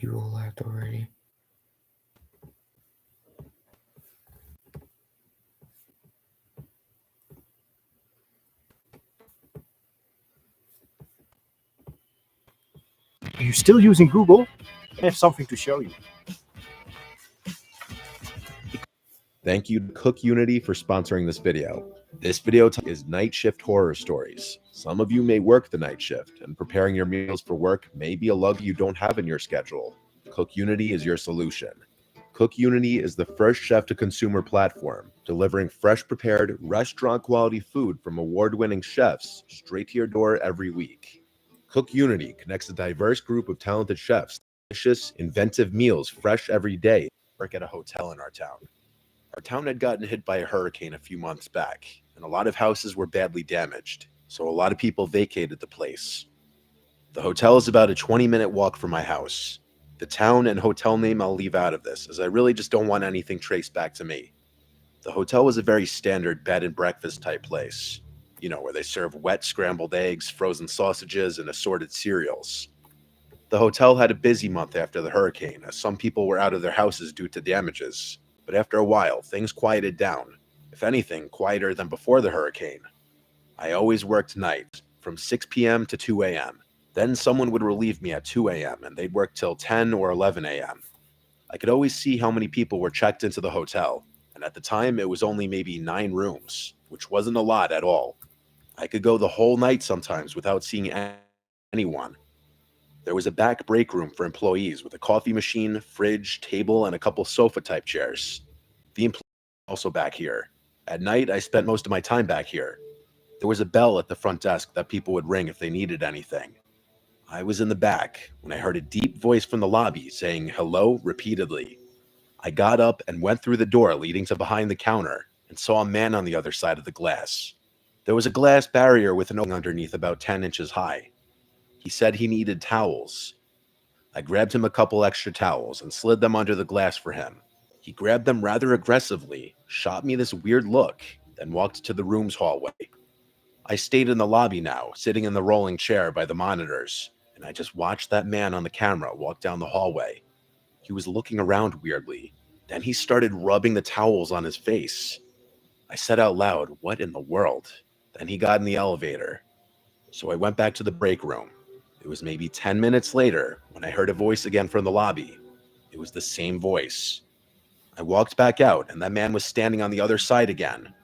people left already. Are you still using Google? I have something to show you. Thank you to Cook Unity for sponsoring this video. This video is Night Shift Horror Stories. Some of you may work the night shift, and preparing your meals for work may be a luxury you don't have in your schedule. Cook Unity is your solution. Cook Unity is the first chef-to-consumer platform, delivering fresh prepared, restaurant-quality food from award-winning chefs straight to your door every week. Cook Unity connects a diverse group of talented chefs, delicious, inventive meals fresh every day. Work at a hotel in our town. Our town had gotten hit by a hurricane a few months back, and a lot of houses were badly damaged, so a lot of people vacated the place. The hotel is about a 20-minute walk from my house. The town and hotel name I'll leave out of this, as I really just don't want anything traced back to me. The hotel was a very standard bed and breakfast type place, you know, where they serve wet scrambled eggs, frozen sausages, and assorted cereals. The hotel had a busy month after the hurricane, as some people were out of their houses due to damages. But after a while, things quieted down. If anything, quieter than before the hurricane. I always worked nights, from 6 p.m. to 2 a.m. Then someone would relieve me at 2 a.m. and they'd work till 10 or 11 a.m. I could always see how many people were checked into the hotel, and at the time it was only maybe 9 rooms, which wasn't a lot at all. I could go the whole night sometimes without seeing anyone. There was a back break room for employees with a coffee machine, fridge, table, and a couple sofa-type chairs. The employees were also back here. At night, I spent most of my time back here. There was a bell at the front desk that people would ring if they needed anything. I was in the back when I heard a deep voice from the lobby saying hello repeatedly. I got up and went through the door leading to behind the counter and saw a man on the other side of the glass. There was a glass barrier with an opening underneath about 10 inches high. He said he needed towels. I grabbed him a couple extra towels and slid them under the glass for him. He grabbed them rather aggressively, shot me this weird look, then walked to the room's hallway. I stayed in the lobby now, sitting in the rolling chair by the monitors, and I just watched that man on the camera walk down the hallway. He was looking around weirdly. Then he started rubbing the towels on his face. I said out loud, "What in the world?" Then he got in the elevator. So I went back to the break room. It was maybe 10 minutes later when I heard a voice again from the lobby. It was the same voice. I walked back out and that man was standing on the other side again.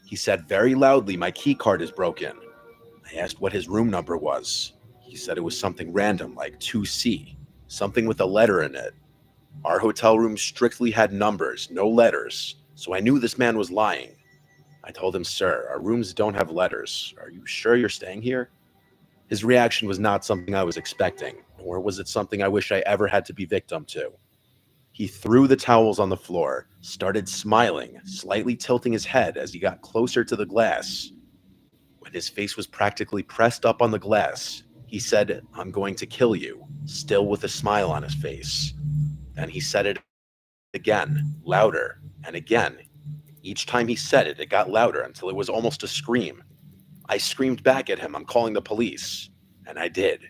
He said very loudly, "My key card is broken." I asked what his room number was. He said it was something random like 2C, something with a letter in it. Our hotel room strictly had numbers, no letters, so I knew this man was lying. I told him, "Sir, our rooms don't have letters. Are you sure you're staying here?" His reaction was not something I was expecting, nor was it something I wish I ever had to be victim to. He threw the towels on the floor, started smiling, slightly tilting his head as he got closer to the glass. When his face was practically pressed up on the glass, he said, "I'm going to kill you," still with a smile on his face. Then he said it again, louder, and again. Each time he said it, it got louder until it was almost a scream. I screamed back at him, "I'm calling the police." And I did.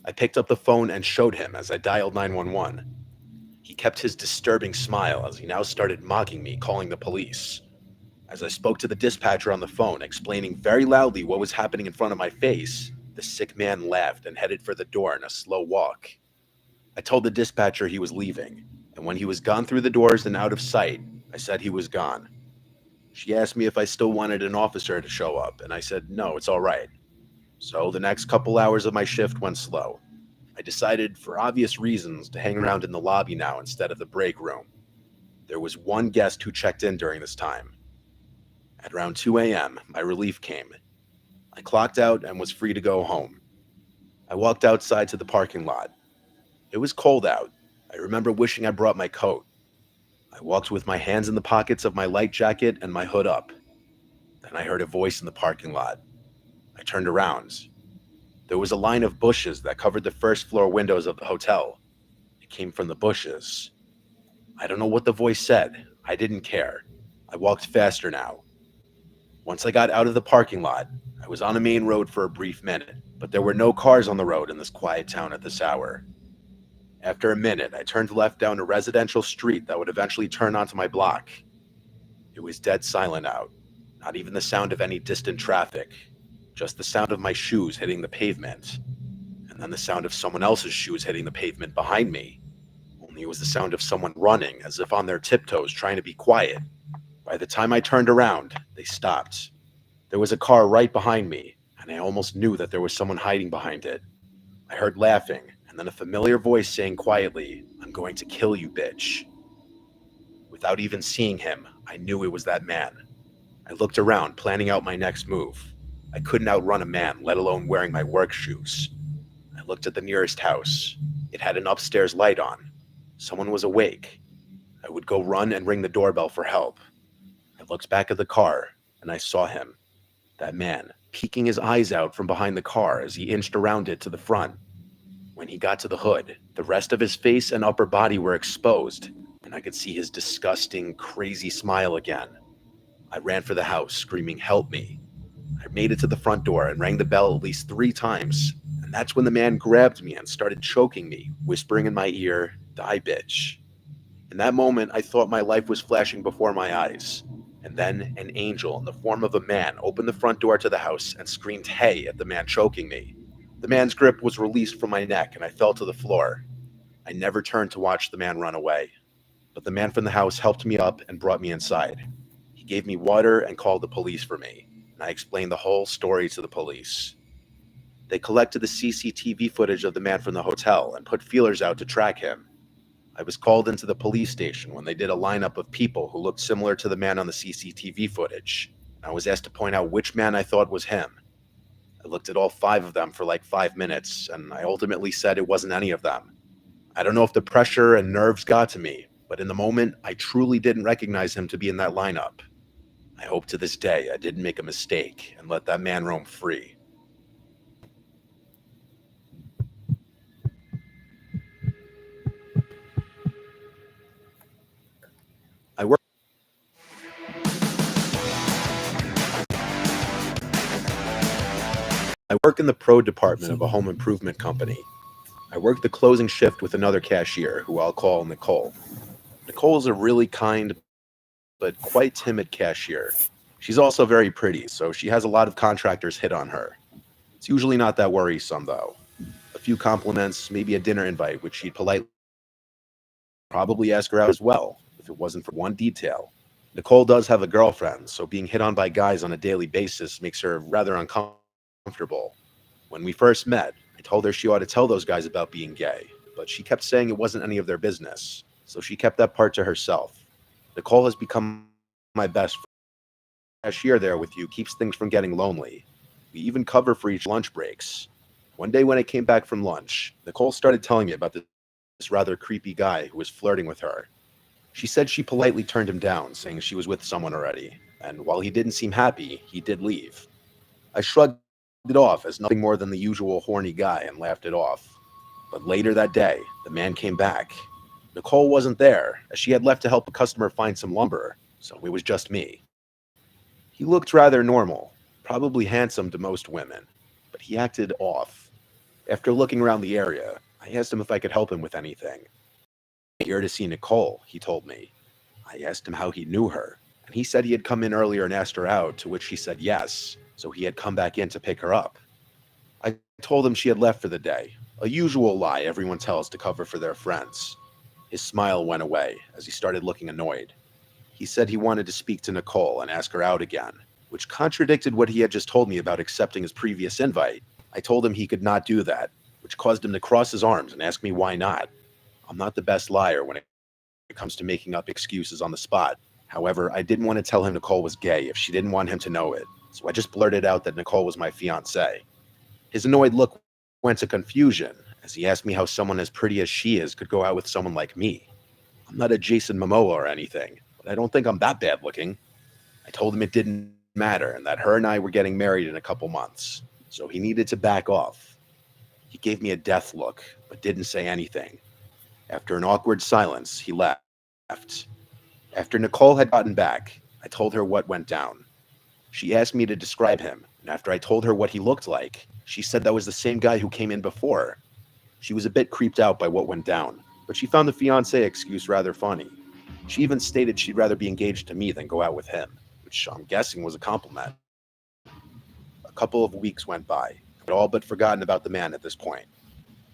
I picked up the phone and showed him as I dialed 911. He kept his disturbing smile as he now started mocking me, calling the police. As I spoke to the dispatcher on the phone, explaining very loudly what was happening in front of my face, the sick man laughed and headed for the door in a slow walk. I told the dispatcher he was leaving, and when he was gone through the doors and out of sight, I said he was gone. She asked me if I still wanted an officer to show up, and I said, "No, it's all right." So the next couple hours of my shift went slow. I decided, for obvious reasons, to hang around in the lobby now instead of the break room. There was one guest who checked in during this time. At around 2 a.m., my relief came. I clocked out and was free to go home. I walked outside to the parking lot. It was cold out. I remember wishing I brought my coat. I walked with my hands in the pockets of my light jacket and my hood up. Then I heard a voice in the parking lot. I turned around. There was a line of bushes that covered the first floor windows of the hotel. It came from the bushes. I don't know what the voice said. I didn't care. I walked faster now. Once I got out of the parking lot, I was on a main road for a brief minute, but there were no cars on the road in this quiet town at this hour. After a minute, I turned left down a residential street that would eventually turn onto my block. It was dead silent out, not even the sound of any distant traffic, just the sound of my shoes hitting the pavement, and then the sound of someone else's shoes hitting the pavement behind me. Only it was the sound of someone running, as if on their tiptoes trying to be quiet. By the time I turned around, they stopped. There was a car right behind me, and I almost knew that there was someone hiding behind it. I heard laughing, and then a familiar voice saying quietly, "I'm going to kill you, bitch." Without even seeing him, I knew it was that man. I looked around, planning out my next move. I couldn't outrun a man, let alone wearing my work shoes. I looked at the nearest house. It had an upstairs light on. Someone was awake. I would go run and ring the doorbell for help. I looked back at the car, and I saw him. That man, peeking his eyes out from behind the car as he inched around it to the front. When he got to the hood, the rest of his face and upper body were exposed, and I could see his disgusting, crazy smile again. I ran for the house, screaming, "Help me." I made it to the front door and rang the bell at least 3 times, and that's when the man grabbed me and started choking me, whispering in my ear, "Die, bitch." In that moment, I thought my life was flashing before my eyes. And then an angel in the form of a man opened the front door to the house and screamed "hey" at the man choking me. The man's grip was released from my neck and I fell to the floor. I never turned to watch the man run away. But the man from the house helped me up and brought me inside. He gave me water and called the police for me, and I explained the whole story to the police. They collected the CCTV footage of the man from the hotel and put feelers out to track him. I was called into the police station when they did a lineup of people who looked similar to the man on the CCTV footage. I was asked to point out which man I thought was him. I looked at all 5 of them for like 5 minutes, and I ultimately said it wasn't any of them. I don't know if the pressure and nerves got to me, but in the moment, I truly didn't recognize him to be in that lineup. I hope to this day I didn't make a mistake and let that man roam free. I work I work in the pro department of a home improvement company. I work the closing shift with another cashier, who I'll call Nicole. Nicole is a really kind but quite timid cashier. She's also very pretty, so she has a lot of contractors hit on her. It's usually not that worrisome, though. A few compliments, maybe a dinner invite, which she'd politely probably ask her out as well, if it wasn't for one detail. Nicole does have a girlfriend, so being hit on by guys on a daily basis makes her rather uncomfortable. When we first met, I told her she ought to tell those guys about being gay, but she kept saying it wasn't any of their business, so she kept that part to herself. Nicole has become my best friend. The cashier there with you keeps things from getting lonely. We even cover for each lunch breaks. One day when I came back from lunch, Nicole started telling me about this rather creepy guy who was flirting with her. She said she politely turned him down, saying she was with someone already, and while he didn't seem happy, he did leave. I shrugged it off as nothing more than the usual horny guy and laughed it off. But later that day, the man came back. Nicole wasn't there, as she had left to help a customer find some lumber, so it was just me. He looked rather normal, probably handsome to most women, but he acted off. After looking around the area, I asked him if I could help him with anything. "Here to see Nicole," he told me. I asked him how he knew her, and he said he had come in earlier and asked her out, to which she said yes, so he had come back in to pick her up. I told him she had left for the day, a usual lie everyone tells to cover for their friends. His smile went away as he started looking annoyed. He said he wanted to speak to Nicole and ask her out again, which contradicted what he had just told me about accepting his previous invite. I told him he could not do that, which caused him to cross his arms and ask me why not. I'm not the best liar when it comes to making up excuses on the spot. However, I didn't want to tell him Nicole was gay if she didn't want him to know it, so I just blurted out that Nicole was my fiancée. His annoyed look went to confusion as he asked me how someone as pretty as she is could go out with someone like me. I'm not a Jason Momoa or anything, but I don't think I'm that bad looking. I told him it didn't matter and that her and I were getting married in a couple months, so he needed to back off. He gave me a death look, but didn't say anything. After an awkward silence, he left. After Nicole had gotten back, I told her what went down. She asked me to describe him, and after I told her what he looked like, she said that was the same guy who came in before. She was a bit creeped out by what went down, but she found the fiancé excuse rather funny. She even stated she'd rather be engaged to me than go out with him, which I'm guessing was a compliment. A couple of weeks went by. I'd all but forgotten about the man at this point.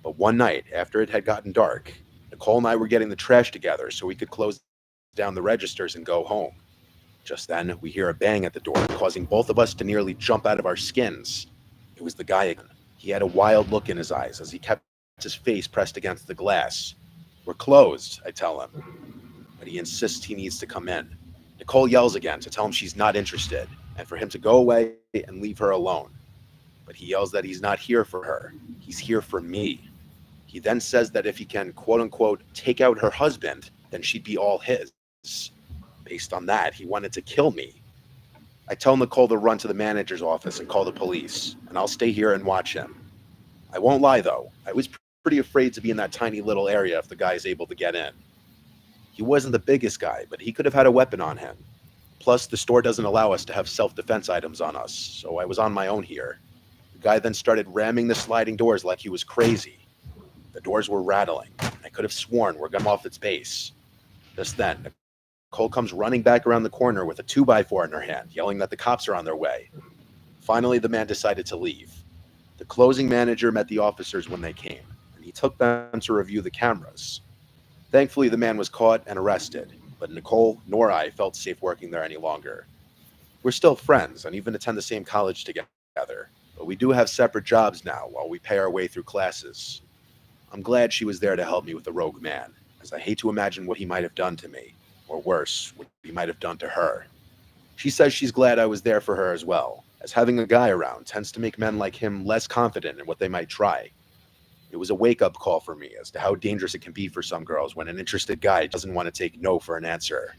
But one night, after it had gotten dark, Nicole and I were getting the trash together so we could close down the registers and go home. Just then, we hear a bang at the door, causing both of us to nearly jump out of our skins. It was the guy again. He had a wild look in his eyes as he kept his face pressed against the glass. "We're closed," I tell him, but he insists he needs to come in. Nicole yells again to tell him she's not interested and for him to go away and leave her alone. But he yells that he's not here for her. He's here for me. He then says that if he can, quote-unquote, take out her husband, then she'd be all his. Based on that, he wanted to kill me. I tell Nicole to run to the manager's office and call the police, and I'll stay here and watch him. I won't lie, though. I was pretty afraid to be in that tiny little area if the guy is able to get in. He wasn't the biggest guy, but he could have had a weapon on him. Plus, the store doesn't allow us to have self-defense items on us, so I was on my own here. The guy then started ramming the sliding doors like he was crazy. The doors were rattling. I could have sworn we're going off its base. Just then, Nicole comes running back around the corner with a 2x4 in her hand, yelling that the cops are on their way. Finally, the man decided to leave. The closing manager met the officers when they came, and he took them to review the cameras. Thankfully, the man was caught and arrested, but Nicole nor I felt safe working there any longer. We're still friends and even attend the same college together, but we do have separate jobs now while we pay our way through classes. I'm glad she was there to help me with the rogue man, as I hate to imagine what he might have done to me, or worse, what he might have done to her. She says she's glad I was there for her as well, as having a guy around tends to make men like him less confident in what they might try. It was a wake-up call for me as to how dangerous it can be for some girls when an interested guy doesn't want to take no for an answer.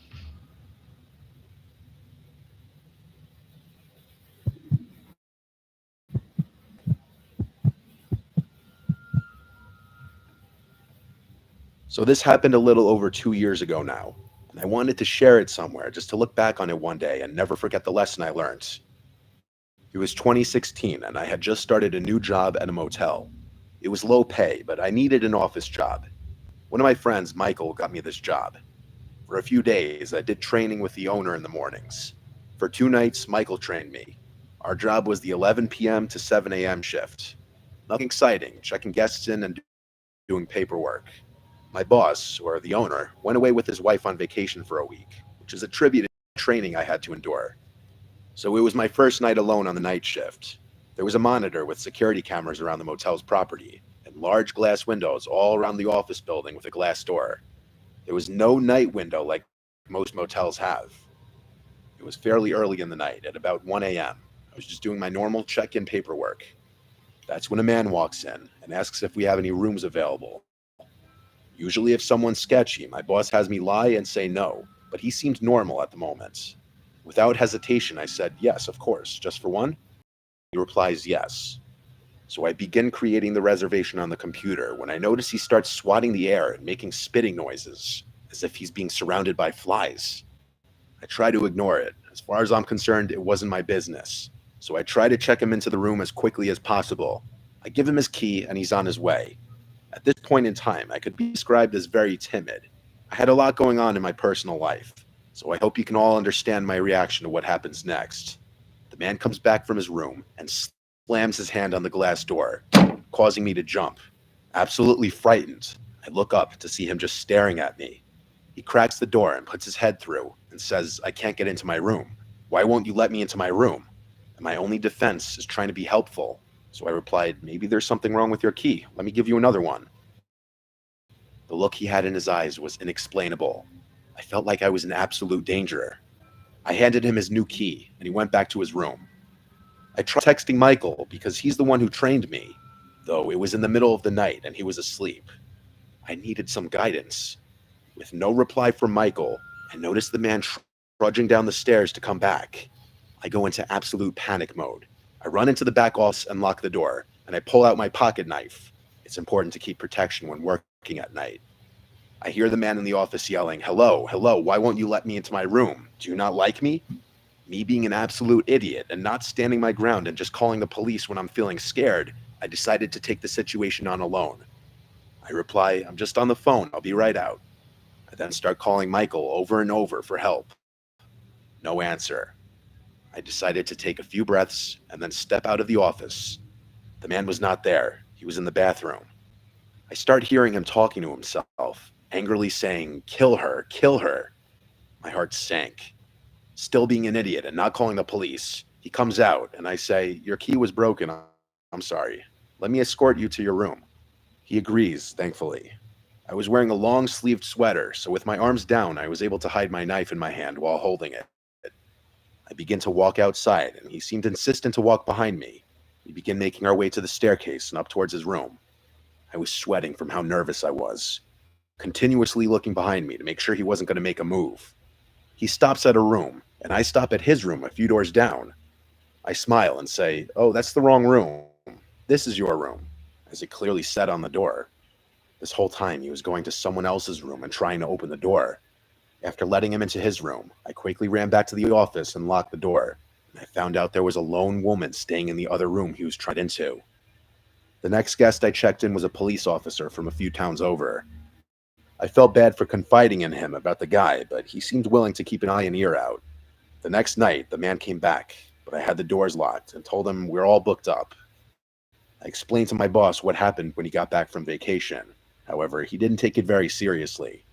So this happened a little over 2 years ago now, and I wanted to share it somewhere just to look back on it one day and never forget the lesson I learned. It was 2016, and I had just started a new job at a motel. It was low pay, but I needed an office job. One of my friends, Michael, got me this job. For a few days, I did training with the owner in the mornings. For 2 nights, Michael trained me. Our job was the 11 p.m. to 7 a.m. shift. Nothing exciting, checking guests in and doing paperwork. My boss, or the owner, went away with his wife on vacation for a week, which is attributed to training I had to endure. So it was my first night alone on the night shift. There was a monitor with security cameras around the motel's property, and large glass windows all around the office building with a glass door. There was no night window like most motels have. It was fairly early in the night, at about 1 a.m. I was just doing my normal check-in paperwork. That's when a man walks in and asks if we have any rooms available. Usually if someone's sketchy, my boss has me lie and say no, but he seemed normal at the moment. Without hesitation, I said, "Yes, of course, just for one?" He replies, "Yes." So I begin creating the reservation on the computer when I notice he starts swatting the air and making spitting noises, as if he's being surrounded by flies. I try to ignore it. As far as I'm concerned, it wasn't my business. So I try to check him into the room as quickly as possible. I give him his key and he's on his way. At this point in time, I could be described as very timid. I had a lot going on in my personal life, so I hope you can all understand my reaction to what happens next. The man comes back from his room and slams his hand on the glass door, causing me to jump. Absolutely frightened, I look up to see him just staring at me. He cracks the door and puts his head through and says, "I can't get into my room. Why won't you let me into my room?" And my only defense is trying to be helpful. So I replied, "Maybe there's something wrong with your key. Let me give you another one." The look he had in his eyes was inexplainable. I felt like I was in absolute danger. I handed him his new key, and he went back to his room. I tried texting Michael because he's the one who trained me, though it was in the middle of the night and he was asleep. I needed some guidance. With no reply from Michael, I noticed the man trudging down the stairs to come back. I go into absolute panic mode. I run into the back office and lock the door, and I pull out my pocket knife. It's important to keep protection when working at night. I hear the man in the office yelling, "Hello, hello, why won't you let me into my room? Do you not like me?" Me being an absolute idiot and not standing my ground and just calling the police when I'm feeling scared, I decided to take the situation on alone. I reply, "I'm just on the phone. I'll be right out." I then start calling Michael over and over for help. No answer. I decided to take a few breaths and then step out of the office. The man was not there. He was in the bathroom. I start hearing him talking to himself, angrily saying, "Kill her, kill her." My heart sank. Still being an idiot and not calling the police, he comes out and I say, "Your key was broken. I'm sorry. Let me escort you to your room." He agrees, thankfully. I was wearing a long-sleeved sweater, so with my arms down, I was able to hide my knife in my hand while holding it. I begin to walk outside, and he seemed insistent to walk behind me. We begin making our way to the staircase and up towards his room. I was sweating from how nervous I was, continuously looking behind me to make sure he wasn't going to make a move. He stops at a room, and I stop at his room a few doors down. I smile and say, "Oh, that's the wrong room. This is your room," as it clearly said on the door. This whole time, he was going to someone else's room and trying to open the door. After letting him into his room, I quickly ran back to the office and locked the door. And I found out there was a lone woman staying in the other room he was trying into. The next guest I checked in was a police officer from a few towns over. I felt bad for confiding in him about the guy, but he seemed willing to keep an eye and ear out. The next night, the man came back, but I had the doors locked and told him we're all booked up. I explained to my boss what happened when he got back from vacation. However, he didn't take it very seriously.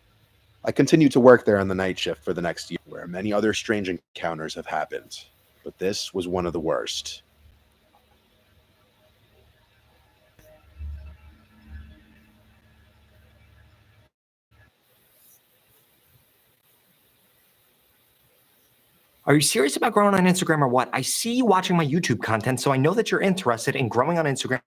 I continued to work there on the night shift for the next year, where many other strange encounters have happened, but this was one of the worst. Are you serious about growing on Instagram or what? I see you watching my YouTube content, so I know that you're interested in growing on Instagram.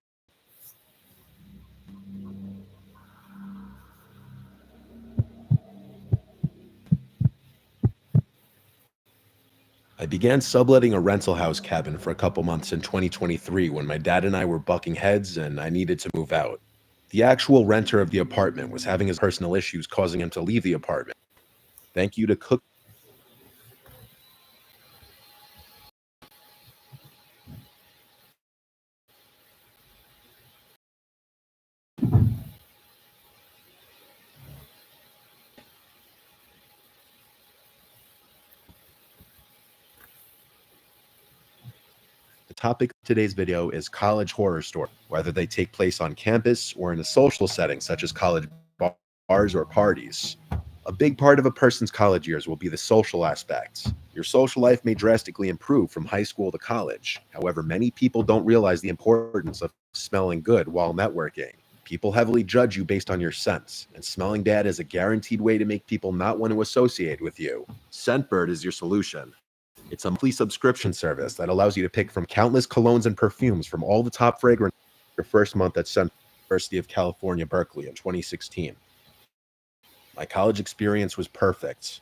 I began subletting a rental house cabin for a couple months in 2023 when my dad and I were bucking heads and I needed to move out. The actual renter of the apartment was having his personal issues causing him to leave the apartment. Thank you to Cook. The topic of today's video is college horror stories, whether they take place on campus or in a social setting such as college bars or parties. A big part of a person's college years will be the social aspects. Your social life may drastically improve from high school to college. However, many people don't realize the importance of smelling good while networking. People heavily judge you based on your scents, and smelling bad is a guaranteed way to make people not want to associate with you. Scentbird is your solution. It's a monthly subscription service that allows you to pick from countless colognes and perfumes from all the top fragrances. Your first month at University of California, Berkeley in 2016. My college experience was perfect.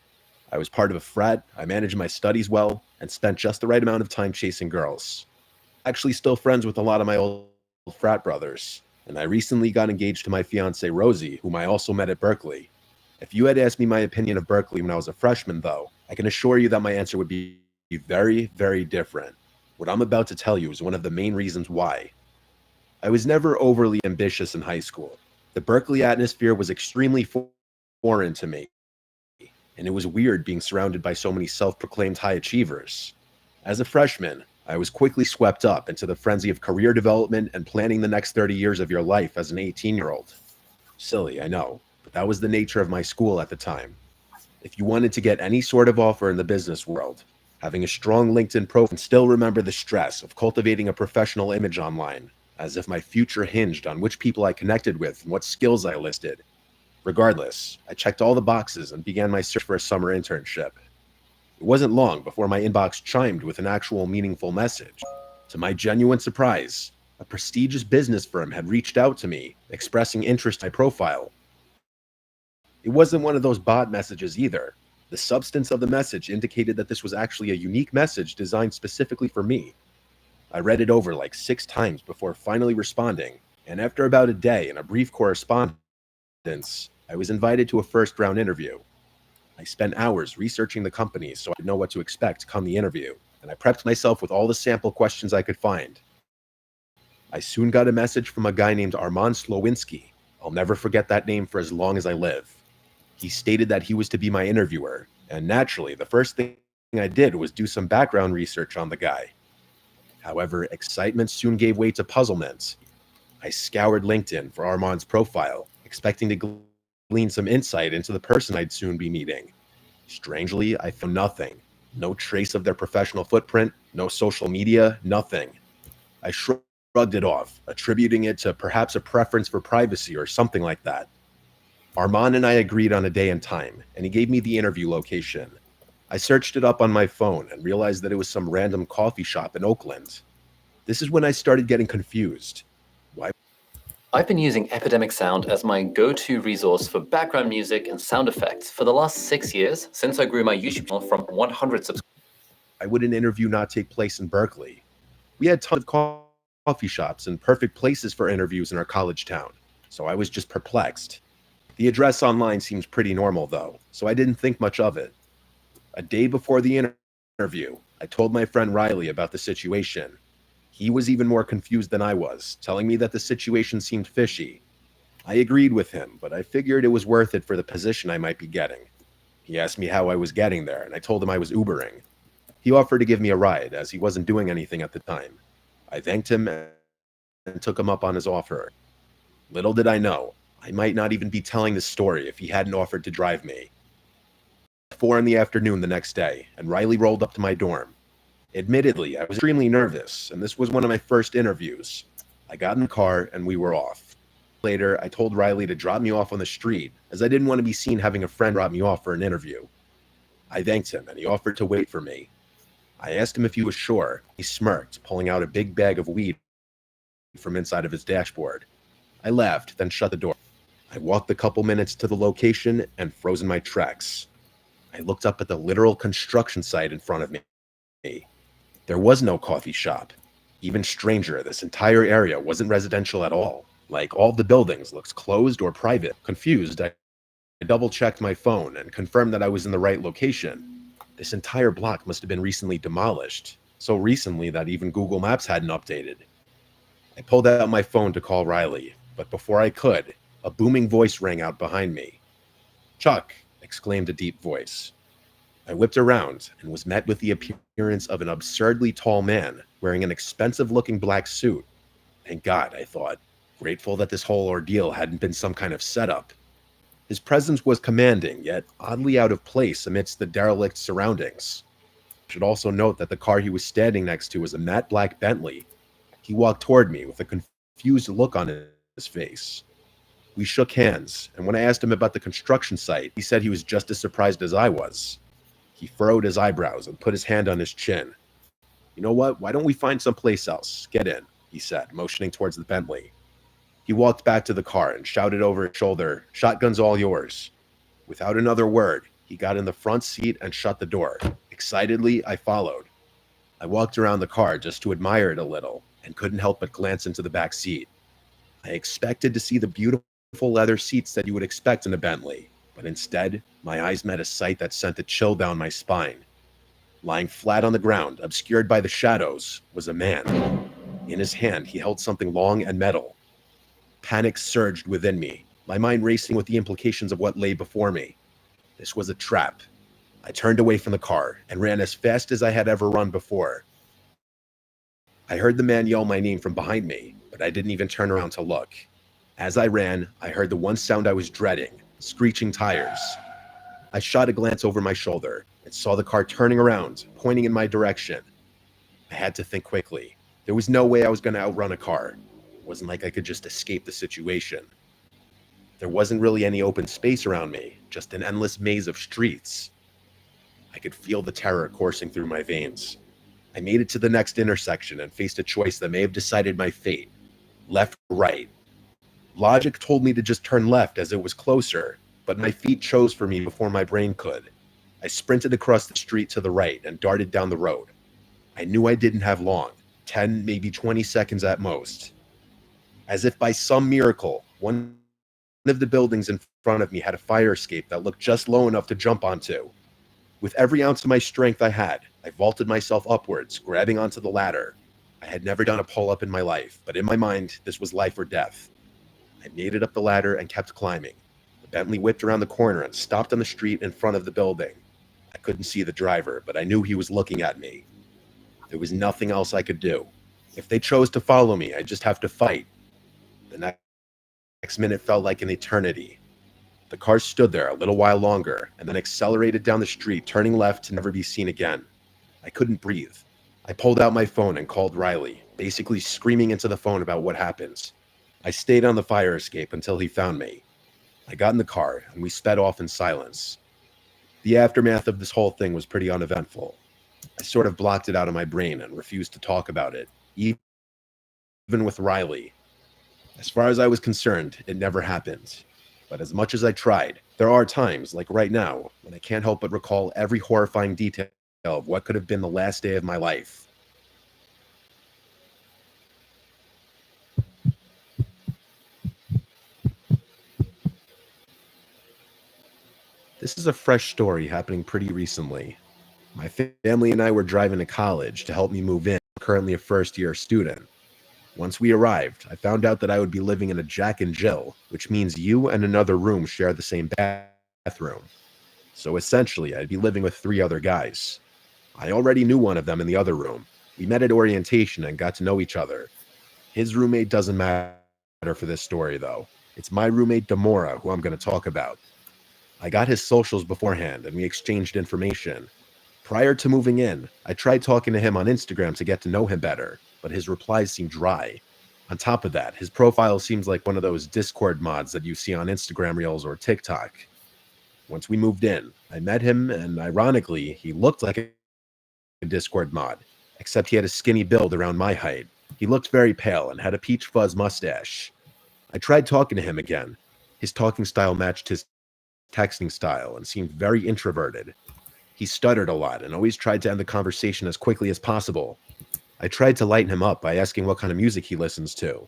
I was part of a frat, I managed my studies well, and spent just the right amount of time chasing girls. Actually still friends with a lot of my old frat brothers, and I recently got engaged to my fiancée Rosie, whom I also met at Berkeley. If you had asked me my opinion of Berkeley when I was a freshman, though, I can assure you that my answer would be very, very different. What I'm about to tell you is one of the main reasons why. I was never overly ambitious in high school. The Berkeley atmosphere was extremely foreign to me, and it was weird being surrounded by so many self-proclaimed high achievers. As a freshman, I was quickly swept up into the frenzy of career development and planning the next 30 years of your life as an 18-year-old. Silly, I know, but that was the nature of my school at the time. If you wanted to get any sort of offer in the business world, having a strong LinkedIn profile, and still remember the stress of cultivating a professional image online, as if my future hinged on which people I connected with and what skills I listed. Regardless, I checked all the boxes and began my search for a summer internship. It wasn't long before my inbox chimed with an actual meaningful message. To my genuine surprise, a prestigious business firm had reached out to me, expressing interest in my profile. It wasn't one of those bot messages either. The substance of the message indicated that this was actually a unique message designed specifically for me. I read it over like 6 times before finally responding, and after about a day and a brief correspondence, I was invited to a first-round interview. I spent hours researching the company so I could know what to expect come the interview, and I prepped myself with all the sample questions I could find. I soon got a message from a guy named Armand Slowinski, I'll never forget that name for as long as I live. He stated that he was to be my interviewer, and naturally, the first thing I did was do some background research on the guy. However, excitement soon gave way to puzzlement. I scoured LinkedIn for Armand's profile, expecting to glean some insight into the person I'd soon be meeting. Strangely, I found nothing. No trace of their professional footprint, no social media, nothing. I shrugged it off, attributing it to perhaps a preference for privacy or something like that. Armand and I agreed on a day and time, and he gave me the interview location. I searched it up on my phone and realized that it was some random coffee shop in Oakland. This is when I started getting confused. Why? I've been using Epidemic Sound as my go-to resource for background music and sound effects for the last 6 years, since I grew my YouTube channel from 100 subscribers. Why would an interview not take place in Berkeley? We had tons of coffee shops and perfect places for interviews in our college town, so I was just perplexed. The address online seems pretty normal though, so I didn't think much of it. A day before the interview, I told my friend Riley about the situation. He was even more confused than I was, telling me that the situation seemed fishy. I agreed with him, but I figured it was worth it for the position I might be getting. He asked me how I was getting there, and I told him I was Ubering. He offered to give me a ride, as he wasn't doing anything at the time. I thanked him and took him up on his offer. Little did I know, I might not even be telling this story if he hadn't offered to drive me. 4 in the afternoon the next day, and Riley rolled up to my dorm. Admittedly, I was extremely nervous, and this was one of my first interviews. I got in the car, and we were off. Later, I told Riley to drop me off on the street, as I didn't want to be seen having a friend drop me off for an interview. I thanked him, and he offered to wait for me. I asked him if he was sure. He smirked, pulling out a big bag of weed from inside of his dashboard. I laughed, then shut the door. I walked a couple minutes to the location and froze in my tracks. I looked up at the literal construction site in front of me. There was no coffee shop. Even stranger, this entire area wasn't residential at all. Like all the buildings looked closed or private. Confused, I double-checked my phone and confirmed that I was in the right location. This entire block must have been recently demolished. So recently that even Google Maps hadn't updated. I pulled out my phone to call Riley, but before I could, a booming voice rang out behind me. "Chuck!" exclaimed a deep voice. I whipped around and was met with the appearance of an absurdly tall man wearing an expensive-looking black suit. Thank God, I thought, grateful that this whole ordeal hadn't been some kind of setup. His presence was commanding, yet oddly out of place amidst the derelict surroundings. I should also note that the car he was standing next to was a matte black Bentley. He walked toward me with a confused look on his face. We shook hands, and when I asked him about the construction site, he said he was just as surprised as I was. He furrowed his eyebrows and put his hand on his chin. "You know what? Why don't we find someplace else? Get in," he said, motioning towards the Bentley. He walked back to the car and shouted over his shoulder, "Shotgun's all yours." Without another word, he got in the front seat and shut the door. Excitedly, I followed. I walked around the car just to admire it a little and couldn't help but glance into the back seat. I expected to see the beautiful leather seats that you would expect in a Bentley, but instead, my eyes met a sight that sent a chill down my spine. Lying flat on the ground, obscured by the shadows, was a man. In his hand, he held something long and metal. Panic surged within me, my mind racing with the implications of what lay before me. This was a trap. I turned away from the car and ran as fast as I had ever run before. I heard the man yell my name from behind me, but I didn't even turn around to look. As I ran, I heard the one sound I was dreading, screeching tires. I shot a glance over my shoulder and saw the car turning around, pointing in my direction. I had to think quickly. There was no way I was going to outrun a car. It wasn't like I could just escape the situation. There wasn't really any open space around me, just an endless maze of streets. I could feel the terror coursing through my veins. I made it to the next intersection and faced a choice that may have decided my fate. Left or right. Logic told me to just turn left as it was closer, but my feet chose for me before my brain could. I sprinted across the street to the right and darted down the road. I knew I didn't have long, 10, maybe 20 seconds at most. As if by some miracle, one of the buildings in front of me had a fire escape that looked just low enough to jump onto. With every ounce of my strength I had, I vaulted myself upwards, grabbing onto the ladder. I had never done a pull-up in my life, but in my mind, this was life or death. I made it up the ladder and kept climbing. The Bentley whipped around the corner and stopped on the street in front of the building. I couldn't see the driver, but I knew he was looking at me. There was nothing else I could do. If they chose to follow me, I'd just have to fight. The next minute felt like an eternity. The car stood there a little while longer and then accelerated down the street, turning left to never be seen again. I couldn't breathe. I pulled out my phone and called Riley, basically screaming into the phone about what happened. I stayed on the fire escape until he found me. I got in the car and we sped off in silence. The aftermath of this whole thing was pretty uneventful. I sort of blocked it out of my brain and refused to talk about it, even with Riley. As far as I was concerned, it never happened. But as much as I tried, there are times, like right now, when I can't help but recall every horrifying detail of what could have been the last day of my life. This is a fresh story happening pretty recently. My family and I were driving to college to help me move in. I'm currently a first-year student. Once we arrived, I found out that I would be living in a Jack and Jill, which means you and another room share the same bathroom. So essentially, I'd be living with 3 other guys. I already knew one of them in the other room. We met at orientation and got to know each other. His roommate doesn't matter for this story, though. It's my roommate, Demora, who I'm going to talk about. I got his socials beforehand, and we exchanged information. Prior to moving in, I tried talking to him on Instagram to get to know him better, but his replies seemed dry. On top of that, his profile seems like one of those Discord mods that you see on Instagram Reels or TikTok. Once we moved in, I met him, and ironically, he looked like a Discord mod, except he had a skinny build around my height. He looked very pale and had a peach fuzz mustache. I tried talking to him again. His talking style matched his texting style and seemed very introverted. He stuttered a lot and always tried to end the conversation as quickly as possible. I tried to lighten him up by asking what kind of music he listens to,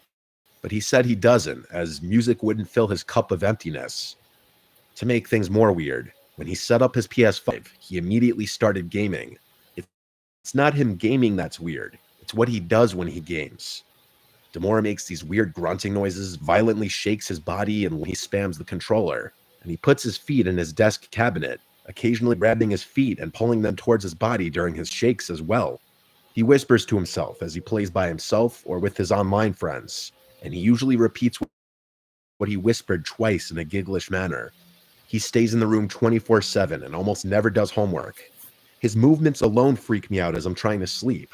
but he said he doesn't, as music wouldn't fill his cup of emptiness. To make things more weird, when he set up his PS5, he immediately started gaming. It's not him gaming that's weird, it's what he does when he games. Demora makes these weird grunting noises, violently shakes his body, and he spams the controller, and he puts his feet in his desk cabinet, occasionally grabbing his feet and pulling them towards his body during his shakes as well. He whispers to himself as he plays by himself or with his online friends, and he usually repeats what he whispered twice in a gigglish manner. He stays in the room 24/7 and almost never does homework. His movements alone freak me out as I'm trying to sleep.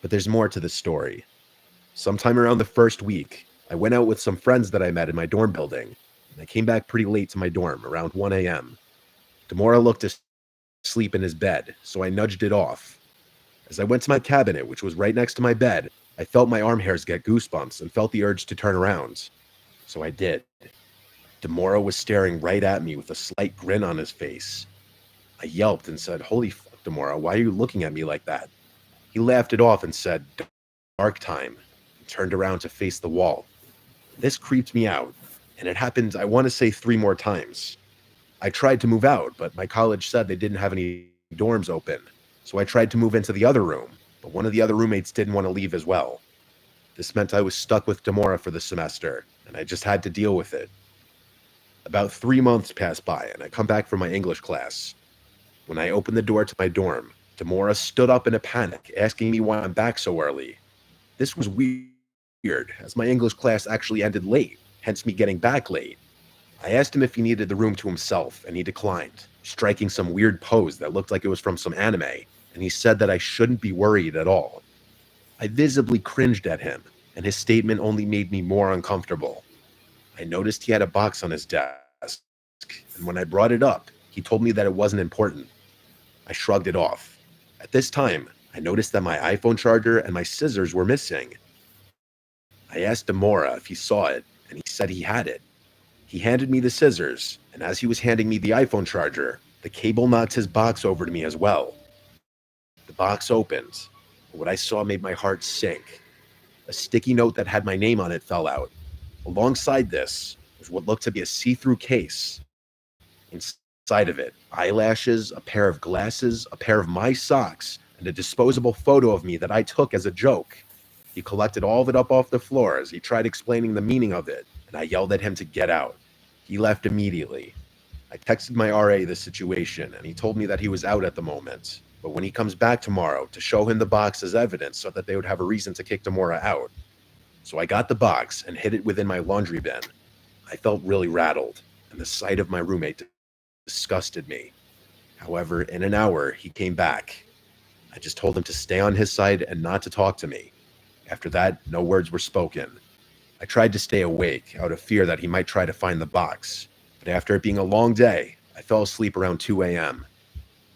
But there's more to this story. Sometime around the first week, I went out with some friends that I met in my dorm building, and I came back pretty late to my dorm, around 1 a.m. Demora looked asleep in his bed, so I nudged it off. As I went to my cabinet, which was right next to my bed, I felt my arm hairs get goosebumps and felt the urge to turn around. So I did. Demora was staring right at me with a slight grin on his face. I yelped and said, "Holy fuck, Demora, why are you looking at me like that?" He laughed it off and said, "Dark time," and turned around to face the wall. This creeped me out, and it happened, I want to say, 3 more times. I tried to move out, but my college said they didn't have any dorms open, so I tried to move into the other room, but one of the other roommates didn't want to leave as well. This meant I was stuck with Demora for the semester, and I just had to deal with it. About 3 months passed by, and I come back from my English class. When I opened the door to my dorm, Demora stood up in a panic, asking me why I'm back so early. This was weird, as my English class actually ended late, hence me getting back late. I asked him if he needed the room to himself, and he declined, striking some weird pose that looked like it was from some anime, and he said that I shouldn't be worried at all. I visibly cringed at him, and his statement only made me more uncomfortable. I noticed he had a box on his desk, and when I brought it up, he told me that it wasn't important. I shrugged it off. At this time, I noticed that my iPhone charger and my scissors were missing. I asked Demora if he saw it, and he said he had it. He handed me the scissors, and as he was handing me the iPhone charger, the cable knocked his box over to me as well. The box opened, and what I saw made my heart sink. A sticky note that had my name on it fell out. Alongside this was what looked to be a see-through case. Inside of it, eyelashes, a pair of glasses, a pair of my socks, and a disposable photo of me that I took as a joke. He collected all of it up off the floor as he tried explaining the meaning of it, and I yelled at him to get out. He left immediately. I texted my RA the situation, and he told me that he was out at the moment, but when he comes back tomorrow, to show him the box as evidence so that they would have a reason to kick Demora out. So I got the box and hid it within my laundry bin. I felt really rattled, and the sight of my roommate disgusted me. However, in an hour, he came back. I just told him to stay on his side and not to talk to me. After that, no words were spoken. I tried to stay awake out of fear that he might try to find the box, but after it being a long day, I fell asleep around 2 a.m.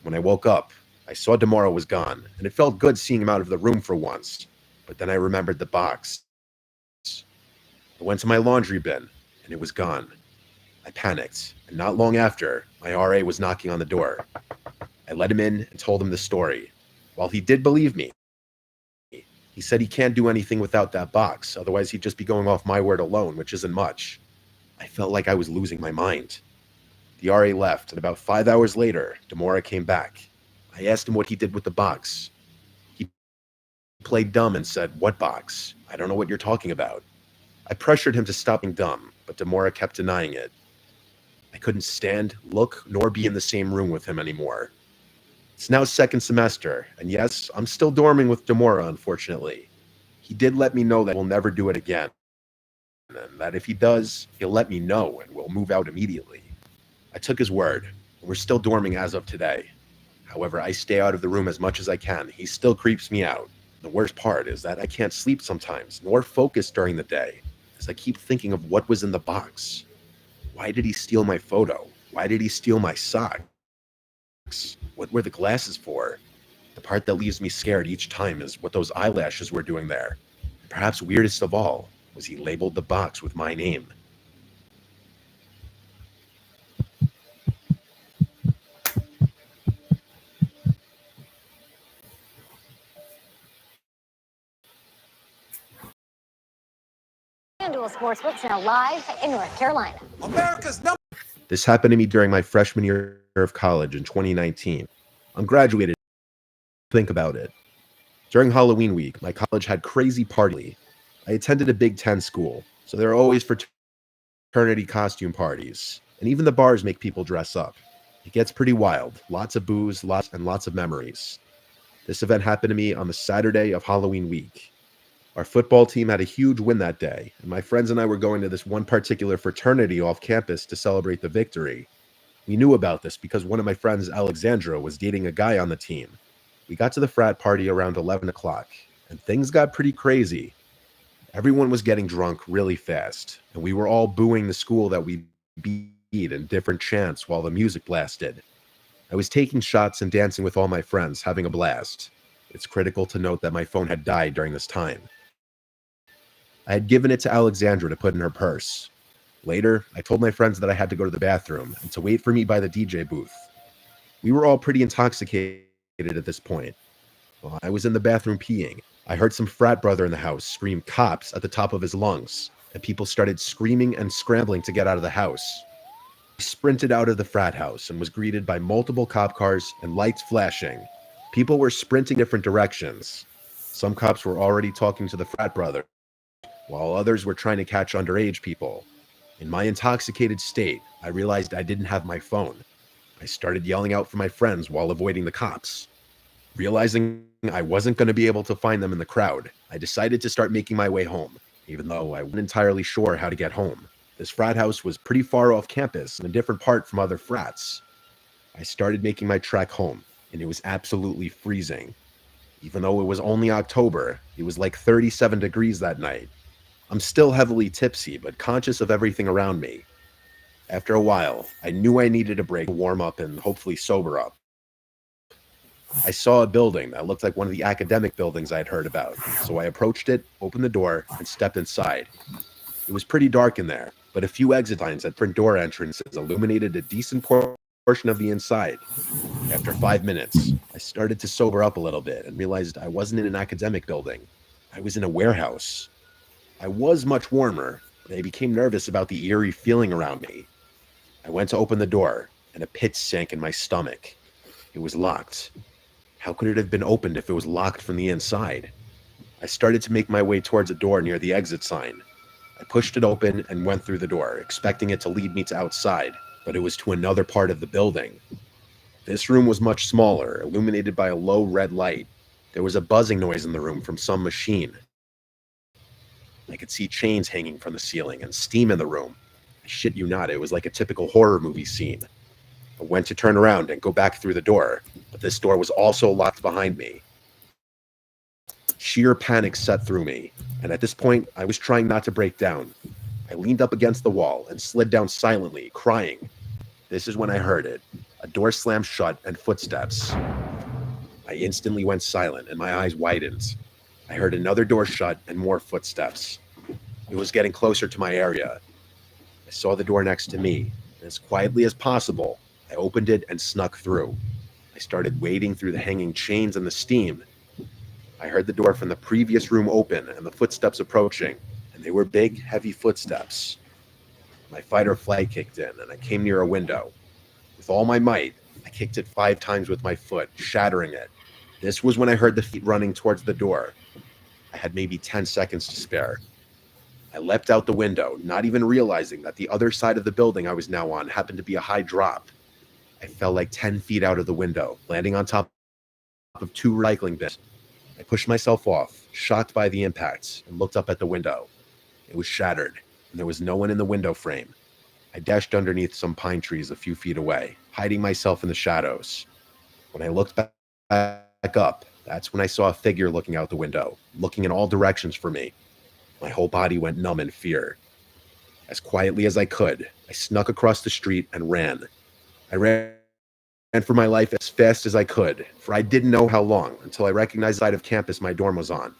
When I woke up, I saw Demora was gone, and it felt good seeing him out of the room for once, but then I remembered the box. I went to my laundry bin, and it was gone. I panicked, and not long after, my RA was knocking on the door. I let him in and told him the story. While he did believe me, he said he can't do anything without that box, otherwise he'd just be going off my word alone, which isn't much. I felt like I was losing my mind. The RA left, and about 5 hours later, Demora came back. I asked him what he did with the box. He played dumb and said, "What box? I don't know what you're talking about." I pressured him to stop being dumb, but Demora kept denying it. I couldn't stand, look, nor be in the same room with him anymore. It's now second semester, and yes, I'm still dorming with Demora, unfortunately. He did let me know that we'll never do it again, and that if he does, he'll let me know and we'll move out immediately. I took his word, and we're still dorming as of today. However, I stay out of the room as much as I can. He still creeps me out. The worst part is that I can't sleep sometimes, nor focus during the day, as I keep thinking of what was in the box. Why did he steal my photo? Why did he steal my socks? What were the glasses for? The part that leaves me scared each time is what those eyelashes were doing there. And perhaps weirdest of all was he labeled the box with my name. FanDuel Sportsbook's now live in North Carolina. This happened to me during my freshman year of college in 2019. I'm graduated. Think about it. During Halloween week, my college had crazy party. I attended a Big Ten school, so there are always fraternity costume parties, and even the bars make people dress up. It gets pretty wild. Lots of booze, lots of memories. This event happened to me on the Saturday of Halloween week. Our football team had a huge win that day, and my friends and I were going to this one particular fraternity off campus to celebrate the victory. We knew about this because one of my friends, Alexandra, was dating a guy on the team. We got to the frat party around 11 o'clock, and things got pretty crazy. Everyone was getting drunk really fast, and we were all booing the school that we beat in different chants while the music blasted. I was taking shots and dancing with all my friends, having a blast. It's critical to note that my phone had died during this time. I had given it to Alexandra to put in her purse. Later, I told my friends that I had to go to the bathroom and to wait for me by the DJ booth. We were all pretty intoxicated at this point. While I was in the bathroom peeing, I heard some frat brother in the house scream "cops" at the top of his lungs, and people started screaming and scrambling to get out of the house. I sprinted out of the frat house and was greeted by multiple cop cars and lights flashing. People were sprinting different directions. Some cops were already talking to the frat brother, while others were trying to catch underage people. In my intoxicated state, I realized I didn't have my phone. I started yelling out for my friends while avoiding the cops. Realizing I wasn't going to be able to find them in the crowd, I decided to start making my way home, even though I wasn't entirely sure how to get home. This frat house was pretty far off campus in a different part from other frats. I started making my trek home, and it was absolutely freezing. Even though it was only October, it was like 37 degrees that night. I'm still heavily tipsy, but conscious of everything around me. After a while, I knew I needed a break to warm up and hopefully sober up. I saw a building that looked like one of the academic buildings I had heard about, so I approached it, opened the door, and stepped inside. It was pretty dark in there, but a few exit signs at front door entrances illuminated a decent portion of the inside. After 5 minutes, I started to sober up a little bit and realized I wasn't in an academic building. I was in a warehouse. I was much warmer, but I became nervous about the eerie feeling around me. I went to open the door, and a pit sank in my stomach. It was locked. How could it have been opened if it was locked from the inside? I started to make my way towards a door near the exit sign. I pushed it open and went through the door, expecting it to lead me to outside, but it was to another part of the building. This room was much smaller, illuminated by a low red light. There was a buzzing noise in the room from some machine. I could see chains hanging from the ceiling and steam in the room. I shit you not, it was like a typical horror movie scene. I went to turn around and go back through the door, but this door was also locked behind me. Sheer panic set through me, and at this point, I was trying not to break down. I leaned up against the wall and slid down silently, crying. This is when I heard it. A door slammed shut and footsteps. I instantly went silent and my eyes widened. I heard another door shut and more footsteps. It was getting closer to my area. I saw the door next to me, and as quietly as possible, I opened it and snuck through. I started wading through the hanging chains and the steam. I heard the door from the previous room open and the footsteps approaching, and they were big, heavy footsteps. My fight or flight kicked in, and I came near a window. With all my might, I kicked it 5 times with my foot, shattering it. This was when I heard the feet running towards the door. I had maybe 10 seconds to spare. I leapt out the window, not even realizing that the other side of the building I was now on happened to be a high drop. I fell like 10 feet out of the window, landing on top of 2 recycling bins. I pushed myself off, shocked by the impacts, and looked up at the window. It was shattered, and there was no one in the window frame. I dashed underneath some pine trees a few feet away, hiding myself in the shadows. When I looked back up, that's when I saw a figure looking out the window, looking in all directions for me. My whole body went numb in fear. As quietly as I could, I snuck across the street and ran. I ran for my life as fast as I could, for I didn't know how long until I recognized the side of campus my dorm was on.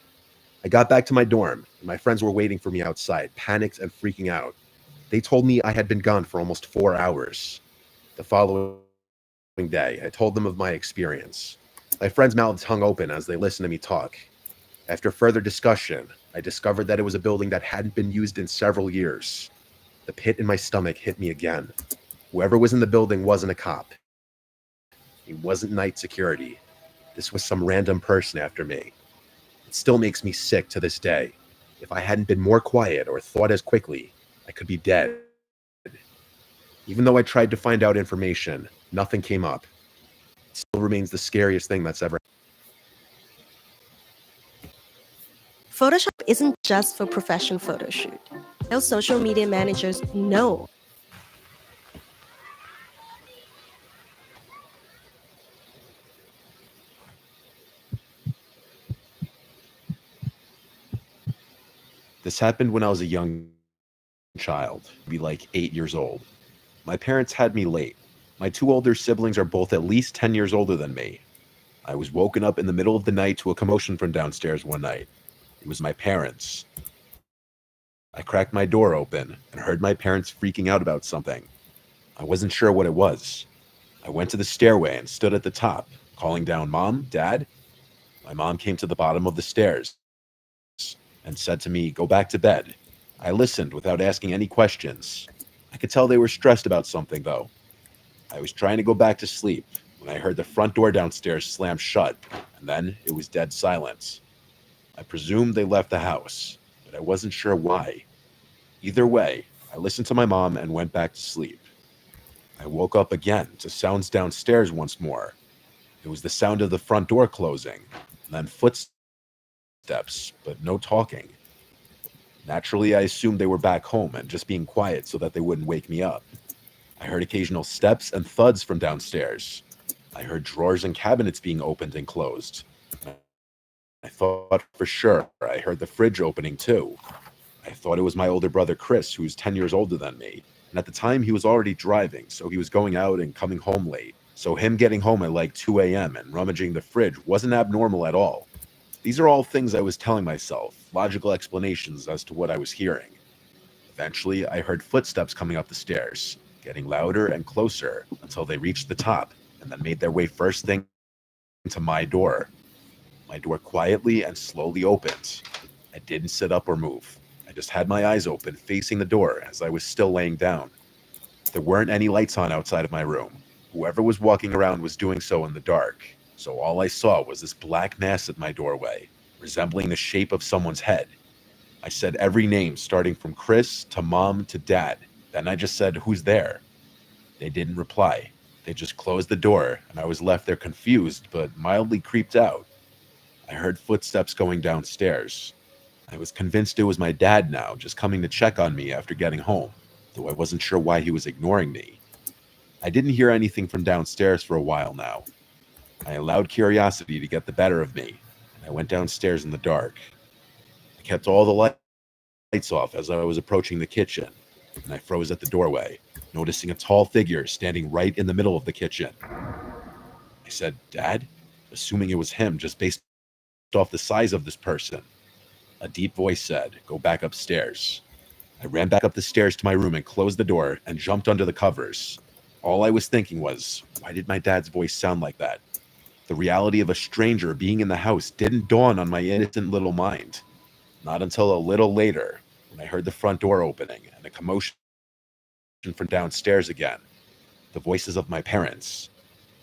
I got back to my dorm, and my friends were waiting for me outside, panicked and freaking out. They told me I had been gone for almost 4 hours. The following day, I told them of my experience. My friends' mouths hung open as they listened to me talk. After further discussion, I discovered that it was a building that hadn't been used in several years. The pit in my stomach hit me again. Whoever was in the building wasn't a cop. He wasn't night security. This was some random person after me. It still makes me sick to this day. If I hadn't been more quiet or thought as quickly, I could be dead. Even though I tried to find out information, nothing came up. It still remains the scariest thing that's ever. Photoshop isn't just for professional photo shoot. Those social media managers know. This happened when I was a young child, maybe like 8 years old. My parents had me late. My 2 older siblings are both at least 10 years older than me. I was woken up in the middle of the night to a commotion from downstairs one night. It was my parents. I cracked my door open and heard my parents freaking out about something. I wasn't sure what it was. I went to the stairway and stood at the top, calling down, "Mom, Dad?" My mom came to the bottom of the stairs and said to me, "Go back to bed." I listened without asking any questions. I could tell they were stressed about something, though. I was trying to go back to sleep when I heard the front door downstairs slam shut, and then it was dead silence. I presumed they left the house, but I wasn't sure why. Either way, I listened to my mom and went back to sleep. I woke up again to sounds downstairs once more. It was the sound of the front door closing, and then footsteps, but no talking. Naturally, I assumed they were back home and just being quiet so that they wouldn't wake me up. I heard occasional steps and thuds from downstairs. I heard drawers and cabinets being opened and closed. I thought for sure I heard the fridge opening too. I thought it was my older brother Chris, who's 10 years older than me. And at the time, he was already driving, so he was going out and coming home late. So him getting home at like 2 a.m. and rummaging the fridge wasn't abnormal at all. These are all things I was telling myself, logical explanations as to what I was hearing. Eventually, I heard footsteps coming up the stairs, getting louder and closer until they reached the top and then made their way first thing to my door. My door quietly and slowly opened. I didn't sit up or move. I just had my eyes open, facing the door as I was still laying down. There weren't any lights on outside of my room. Whoever was walking around was doing so in the dark. So all I saw was this black mass at my doorway, resembling the shape of someone's head. I said every name, starting from Chris to Mom to Dad. Then I just said, "Who's there?" They didn't reply. They just closed the door, and I was left there confused but mildly creeped out. I heard footsteps going downstairs. I was convinced it was my dad now, just coming to check on me after getting home, though I wasn't sure why he was ignoring me. I didn't hear anything from downstairs for a while now. I allowed curiosity to get the better of me, and I went downstairs in the dark. I kept all the lights off as I was approaching the kitchen, and I froze at the doorway, noticing a tall figure standing right in the middle of the kitchen. I said, "Dad?" assuming it was him just based off the size of this person. A deep voice said, "Go back upstairs." I ran back up the stairs to my room and closed the door and jumped under the covers. All I was thinking was, why did my dad's voice sound like that? The reality of a stranger being in the house didn't dawn on my innocent little mind. Not until a little later, when I heard the front door opening and a commotion from downstairs again. The voices of my parents.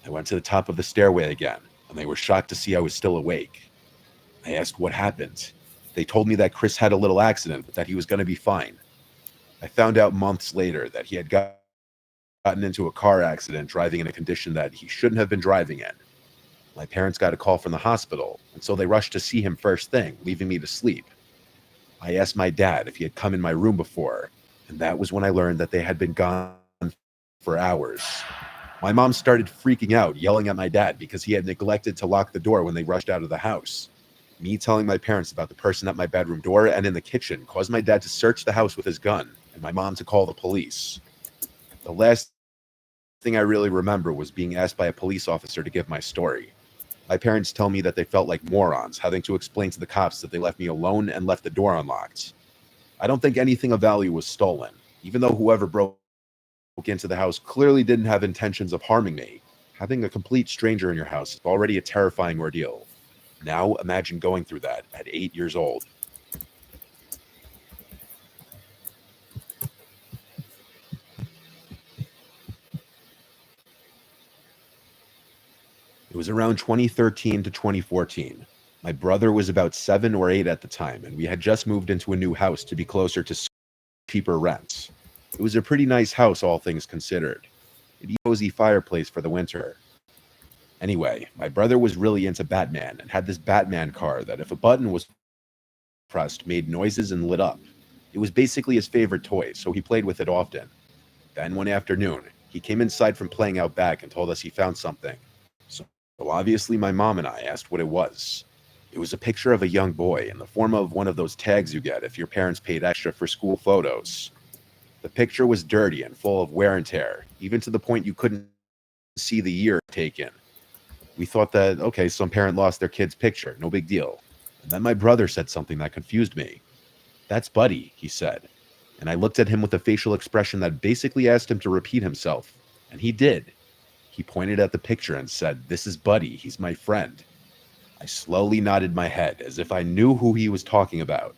I went to the top of the stairway again, and they were shocked to see I was still awake. I asked what happened. They told me that Chris had a little accident, but that he was going to be fine. I found out months later that he had gotten into a car accident driving in a condition that he shouldn't have been driving in. My parents got a call from the hospital, and so they rushed to see him first thing, leaving me to sleep. I asked my dad if he had come in my room before, and that was when I learned that they had been gone for hours. My mom started freaking out, yelling at my dad because he had neglected to lock the door when they rushed out of the house. Me telling my parents about the person at my bedroom door and in the kitchen caused my dad to search the house with his gun, and my mom to call the police. The last thing I really remember was being asked by a police officer to give my story. My parents tell me that they felt like morons, having to explain to the cops that they left me alone and left the door unlocked. I don't think anything of value was stolen, even though whoever broke into the house clearly didn't have intentions of harming me. Having a complete stranger in your house is already a terrifying ordeal. Now imagine going through that at 8 years old. It was around 2013 to 2014. My brother was about 7 or 8 at the time, and we had just moved into a new house to be closer to cheaper rents. It was a pretty nice house, all things considered. It had a cozy fireplace for the winter. Anyway, my brother was really into Batman and had this Batman car that if a button was pressed, made noises and lit up. It was basically his favorite toy, so he played with it often. Then one afternoon, he came inside from playing out back and told us he found something. So obviously my mom and I asked what it was. It was a picture of a young boy in the form of one of those tags you get if your parents paid extra for school photos. The picture was dirty and full of wear and tear, even to the point you couldn't see the year taken. We thought that, okay, some parent lost their kid's picture, no big deal. And then my brother said something that confused me. "That's Buddy," he said. And I looked at him with a facial expression that basically asked him to repeat himself. And he did. He pointed at the picture and said, "This is Buddy, he's my friend." I slowly nodded my head as if I knew who he was talking about.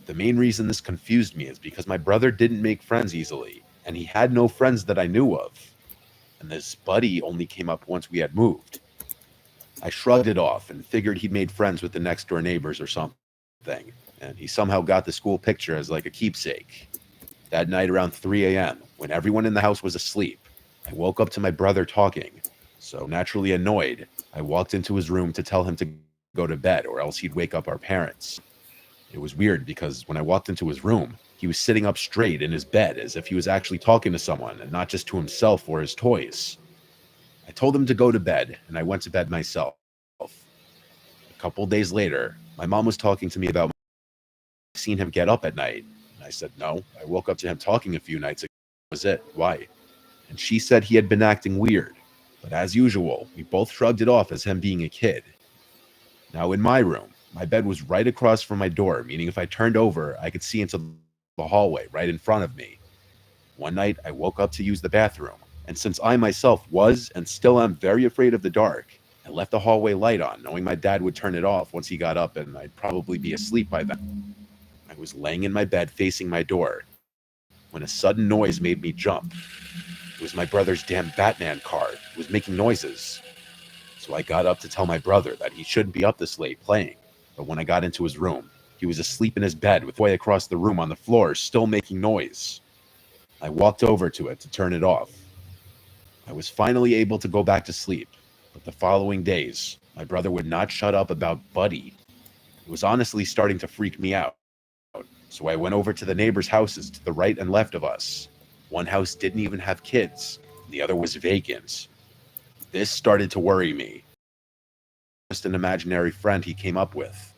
The main reason this confused me is because my brother didn't make friends easily, and he had no friends that I knew of. And this Buddy only came up once we had moved. I shrugged it off and figured he'd made friends with the next door neighbors or something, and he somehow got the school picture as like a keepsake. That night around 3 a.m., when everyone in the house was asleep, I woke up to my brother talking. So naturally annoyed, I walked into his room to tell him to go to bed or else he'd wake up our parents. It was weird because when I walked into his room, he was sitting up straight in his bed as if he was actually talking to someone and not just to himself or his toys. I told him to go to bed, and I went to bed myself. A couple days later, my mom was talking to me about seeing him get up at night. And I said, "No, I woke up to him talking a few nights ago. That was it. Why?" And she said he had been acting weird. But as usual, we both shrugged it off as him being a kid. Now in my room, my bed was right across from my door, meaning if I turned over, I could see into the hallway right in front of me. One night, I woke up to use the bathroom, and since I myself was and still am very afraid of the dark, I left the hallway light on, knowing my dad would turn it off once he got up and I'd probably be asleep by then. I was laying in my bed facing my door when a sudden noise made me jump. It was my brother's damn Batman car. It was making noises. So I got up to tell my brother that he shouldn't be up this late playing. But when I got into his room, he was asleep in his bed with the toy across the room on the floor, still making noise. I walked over to it to turn it off. I was finally able to go back to sleep, but the following days, my brother would not shut up about Buddy. It was honestly starting to freak me out. So I went over to the neighbors' houses to the right and left of us. One house didn't even have kids. The other was vacant. This started to worry me. Just an imaginary friend he came up with.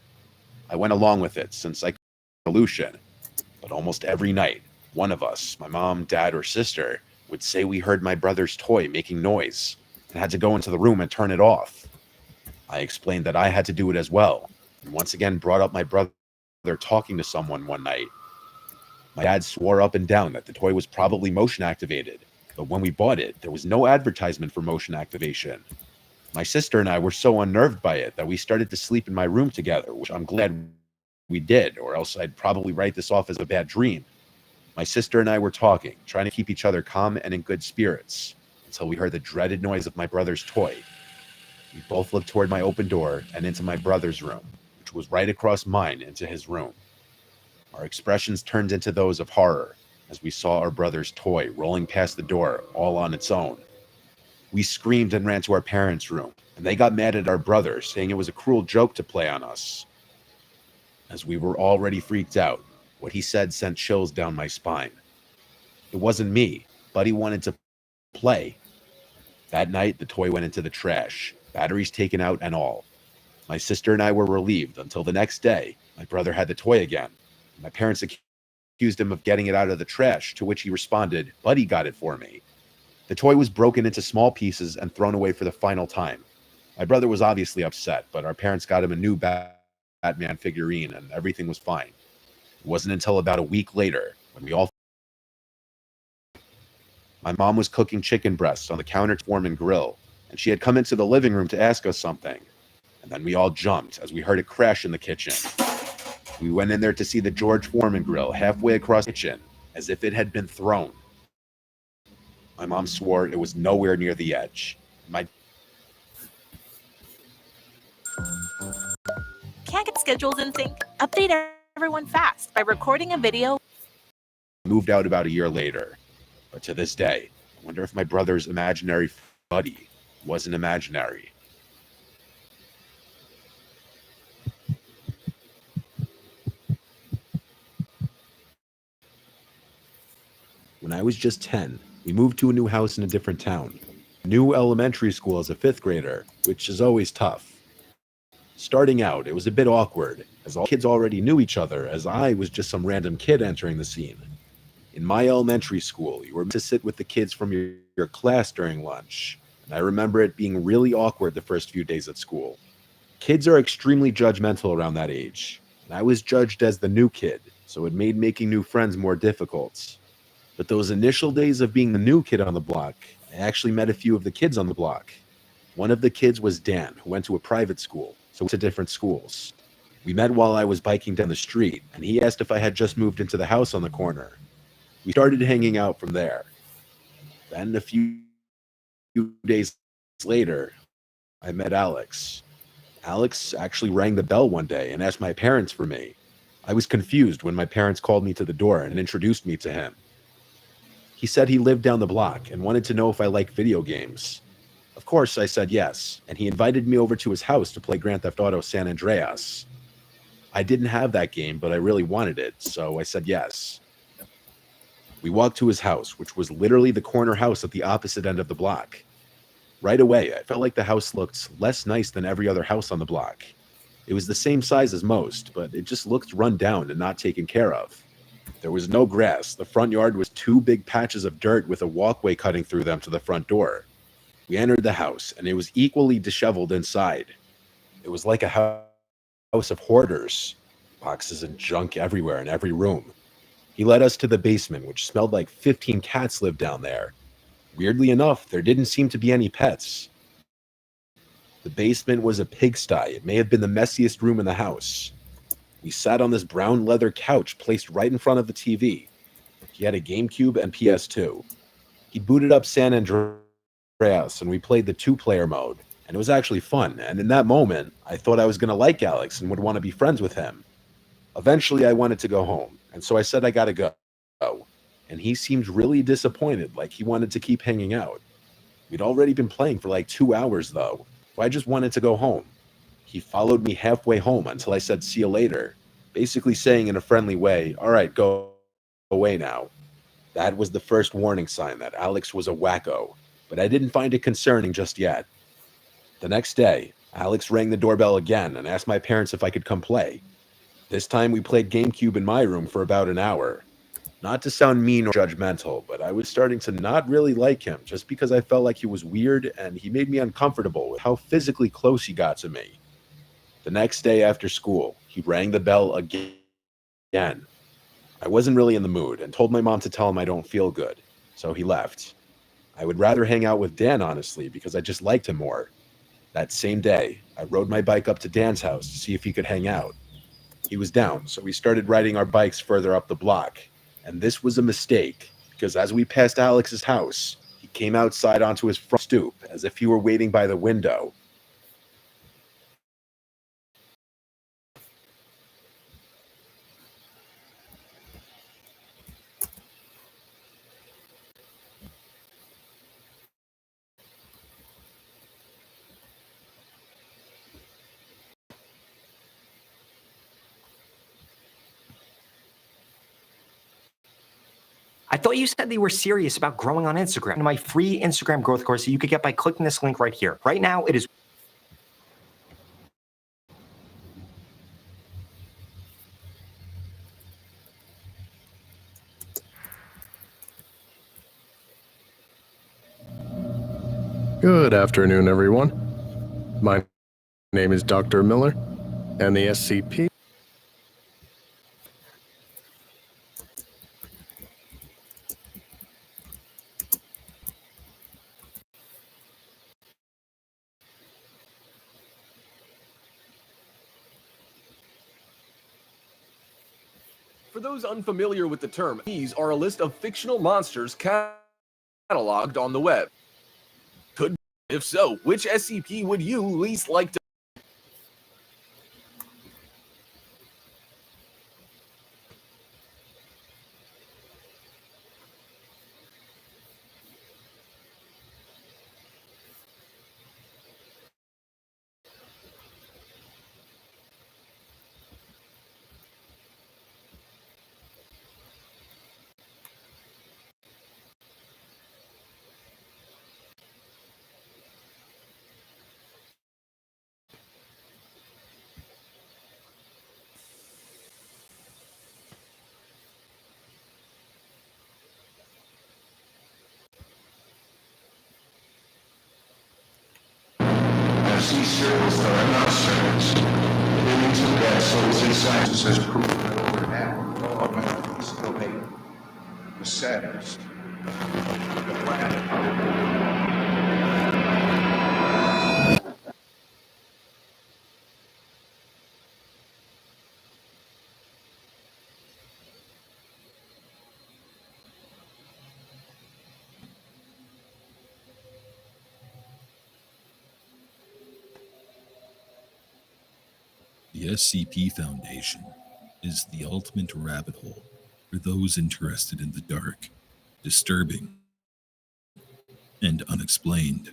I went along with it since I couldn't find a solution. But almost every night, one of us, my mom, dad, or sister, would say we heard my brother's toy making noise and had to go into the room and turn it off. I explained that I had to do it as well, and once again brought up my brother talking to someone one night. My dad swore up and down that the toy was probably motion activated, but when we bought it, there was no advertisement for motion activation. My sister and I were so unnerved by it that we started to sleep in my room together, which I'm glad we did, or else I'd probably write this off as a bad dream. My sister and I were talking, trying to keep each other calm and in good spirits, until we heard the dreaded noise of my brother's toy. We both looked toward my open door and into my brother's room, which was right across mine into his room. Our expressions turned into those of horror as we saw our brother's toy rolling past the door all on its own. We screamed and ran to our parents' room, and they got mad at our brother, saying it was a cruel joke to play on us. As we were already freaked out, what he said sent chills down my spine. It wasn't me. Buddy wanted to play. That night, the toy went into the trash, batteries taken out and all. My sister and I were relieved until the next day, my brother had the toy again. My parents accused him of getting it out of the trash, to which he responded, "Buddy got it for me." The toy was broken into small pieces and thrown away for the final time. My brother was obviously upset, but our parents got him a new Batman figurine and everything was fine. It wasn't until about a week later when my mom was cooking chicken breasts on the counter Foreman grill, and she had come into the living room to ask us something. And then we all jumped as we heard it crash in the kitchen. We went in there to see the George Foreman grill halfway across the kitchen, as if it had been thrown. My mom swore it was nowhere near the edge. Can't get schedules in sync? Update everyone fast by recording a video. Moved out about a year later. But to this day, I wonder if my brother's imaginary buddy wasn't imaginary. When I was just 10, we moved to a new house in a different town. New elementary school as a 5th grader, which is always tough. Starting out, it was a bit awkward, as all kids already knew each other, as I was just some random kid entering the scene. In my elementary school, you were meant to sit with the kids from your class during lunch, and I remember it being really awkward the first few days at school. Kids are extremely judgmental around that age, and I was judged as the new kid, so it made making new friends more difficult. But those initial days of being the new kid on the block, I actually met a few of the kids on the block. One of the kids was Dan, who went to a private school, so to different schools. We met while I was biking down the street, and he asked if I had just moved into the house on the corner. We started hanging out from there. Then a few days later, I met Alex. Alex actually rang the bell one day and asked my parents for me. I was confused when my parents called me to the door and introduced me to him. He said he lived down the block and wanted to know if I liked video games. Of course, I said yes, and he invited me over to his house to play Grand Theft Auto San Andreas. I didn't have that game, but I really wanted it, so I said yes. We walked to his house, which was literally the corner house at the opposite end of the block. Right away, I felt like the house looked less nice than every other house on the block. It was the same size as most, but it just looked run down and not taken care of. There was no grass. The front yard was 2 big patches of dirt with a walkway cutting through them to the front door. We entered the house, and it was equally disheveled inside. It was like a house of hoarders, boxes and junk everywhere in every room. He led us to the basement, which smelled like 15 cats lived down there. Weirdly enough, there didn't seem to be any pets. The basement was a pigsty. It may have been the messiest room in the house. We sat on this brown leather couch placed right in front of the TV. He had a GameCube and PS2. He booted up San Andreas, and we played the 2-player mode. And it was actually fun. And in that moment, I thought I was going to like Alex and would want to be friends with him. Eventually, I wanted to go home. And so I said I got to go. And he seemed really disappointed, like he wanted to keep hanging out. We'd already been playing for like 2 hours, though. So I just wanted to go home. He followed me halfway home until I said, see you later, basically saying in a friendly way, all right, go away now. That was the first warning sign that Alex was a wacko, but I didn't find it concerning just yet. The next day, Alex rang the doorbell again and asked my parents if I could come play. This time we played GameCube in my room for about an hour. Not to sound mean or judgmental, but I was starting to not really like him just because I felt like he was weird and he made me uncomfortable with how physically close he got to me. The next day after school, he rang the bell again. I wasn't really in the mood and told my mom to tell him I don't feel good, so he left. I would rather hang out with Dan, honestly, because I just liked him more. That same day, I rode my bike up to Dan's house to see if he could hang out. He was down, so we started riding our bikes further up the block. And this was a mistake, because as we passed Alex's house, he came outside onto his front stoop as if he were waiting by the window. I thought you said they were serious about growing on Instagram. My free Instagram growth course that you could get by clicking this link right here. Right now, it is. Good afternoon, everyone. My name is Dr. Miller, and the SCP. For those unfamiliar with the term, these are a list of fictional monsters cataloged on the web. If so, which SCP would you least like to? See circles that are not circles. The image of that souls inside us as proof that over now, automatically still hate the saddest, the planet. The SCP Foundation is the ultimate rabbit hole for those interested in the dark, disturbing, and unexplained.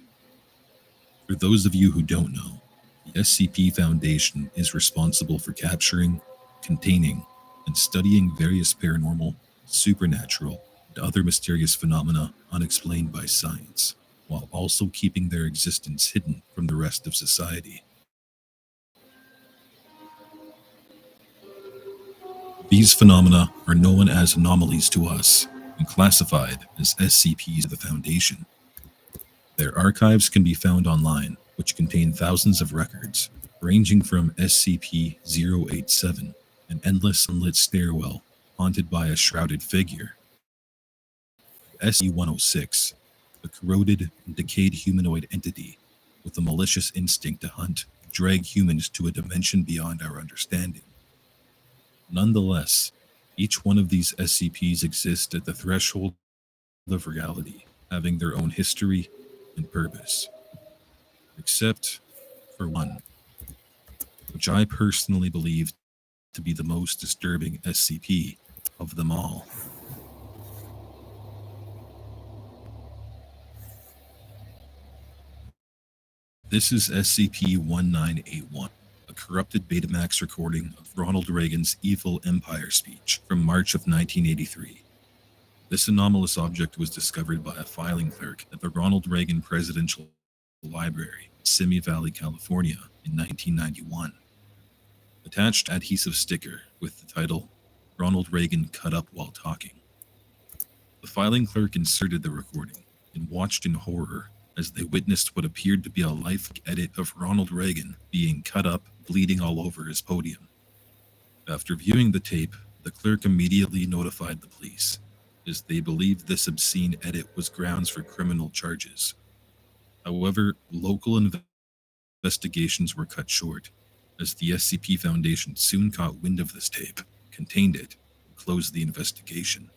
For those of you who don't know, the SCP Foundation is responsible for capturing, containing, and studying various paranormal, supernatural, and other mysterious phenomena unexplained by science, while also keeping their existence hidden from the rest of society. These phenomena are known as anomalies to us and classified as SCPs of the Foundation. Their archives can be found online, which contain thousands of records, ranging from SCP-087, an endless unlit stairwell haunted by a shrouded figure, SCP-106, a corroded and decayed humanoid entity with a malicious instinct to hunt, drag humans to a dimension beyond our understanding. Nonetheless, each one of these SCPs exists at the threshold of reality, having their own history and purpose. except for one, which I personally believe to be the most disturbing SCP of them all. This is SCP-1981, a corrupted Betamax recording of Ronald Reagan's Evil Empire speech from March of 1983. This anomalous object was discovered by a filing clerk at the Ronald Reagan Presidential Library, Simi Valley, California, in 1991. Attached adhesive sticker with the title, Ronald Reagan cut up while talking. The filing clerk inserted the recording and watched in horror as they witnessed what appeared to be a life edit of Ronald Reagan being cut up, bleeding all over his podium. After viewing the tape, the clerk immediately notified the police, as they believed this obscene edit was grounds for criminal charges. However, local investigations were cut short, as the SCP Foundation soon caught wind of this tape, contained it, and closed the investigation.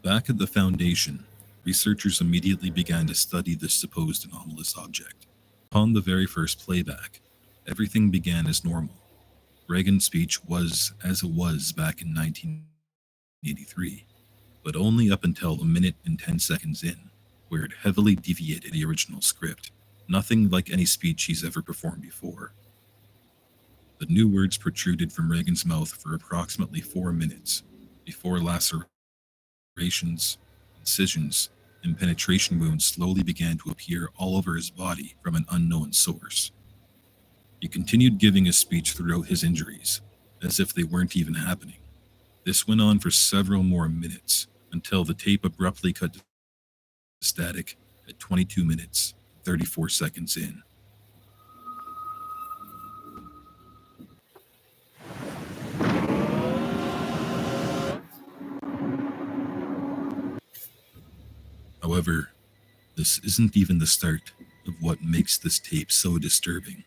Back at the Foundation, researchers immediately began to study this supposed anomalous object. Upon the very first playback, everything began as normal. Reagan's speech was as it was back in 1983, but only up until a minute and 10 seconds in, where it heavily deviated the original script, nothing like any speech he's ever performed before. The new words protruded from Reagan's mouth for approximately 4 minutes, before lacerations, incisions, and penetration wounds slowly began to appear all over his body from an unknown source. He continued giving his speech throughout his injuries, as if they weren't even happening. This went on for several more minutes, until the tape abruptly cut to static at 22 minutes, 34 seconds in. However, this isn't even the start of what makes this tape so disturbing.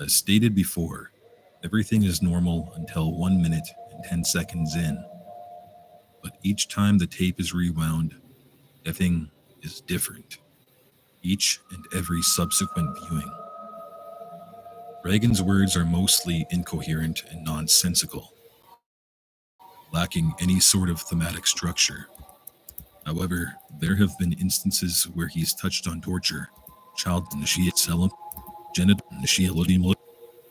As stated before, everything is normal until 1 minute and 10 seconds in. But each time the tape is rewound, everything is different. Each and every subsequent viewing. Reagan's words are mostly incoherent and nonsensical, lacking any sort of thematic structure. However, there have been instances where he's touched on torture, child genital,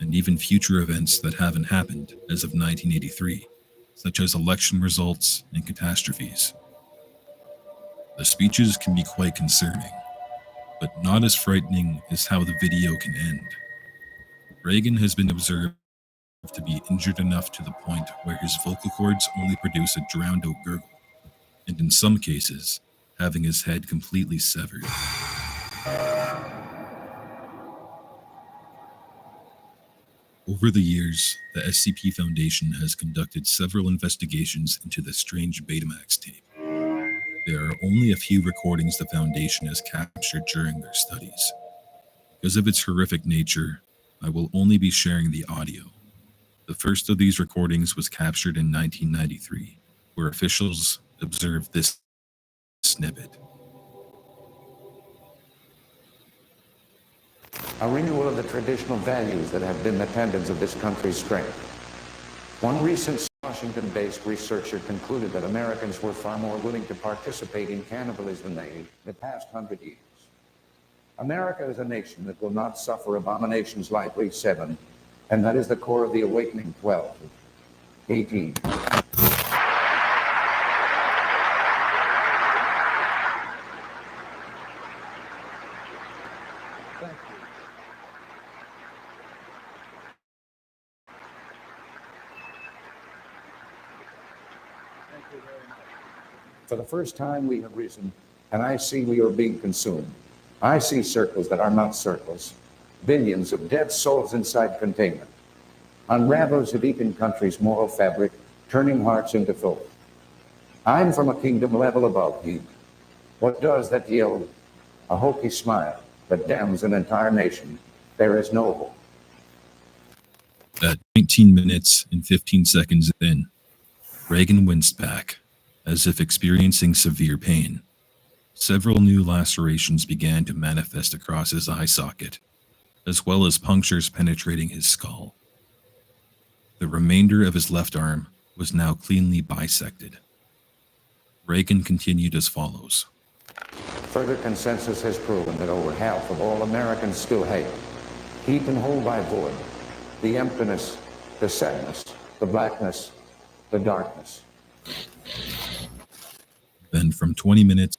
and even future events that haven't happened as of 1983, such as election results and catastrophes. The speeches can be quite concerning, but not as frightening as how the video can end. Reagan has been observed to be injured enough to the point where his vocal cords only produce a drowned-out gurgle, and in some cases, having his head completely severed. Over the years, the SCP Foundation has conducted several investigations into this strange Betamax tape. There are only a few recordings the Foundation has captured during their studies. Because of its horrific nature, I will only be sharing the audio. The first of these recordings was captured in 1993, where officials observed this snippet. A renewal of the traditional values that have been the tendons of this country's strength. One recent Washington-based researcher concluded that Americans were far more willing to participate in cannibalism than the past 100 years. America is a nation that will not suffer abominations lightly, 7, and that is the core of the awakening, 12, 18. For the first time, we have risen, and I see we are being consumed. I see circles that are not circles, billions of dead souls inside containment. Unravels have eaten country's moral fabric, turning hearts into filth. I'm from a kingdom level above me. What does that yield? A hokey smile that damns an entire nation. There is no hope. At 19 minutes and 15 seconds in, Reagan winced back, as if experiencing severe pain. Several new lacerations began to manifest across his eye socket, as well as punctures penetrating his skull. The remainder of his left arm was now cleanly bisected. Reagan continued as follows. Further consensus has proven that over half of all Americans still hate, heap and hold by void, the emptiness, the sadness, the blackness, the darkness. Then from 20 minutes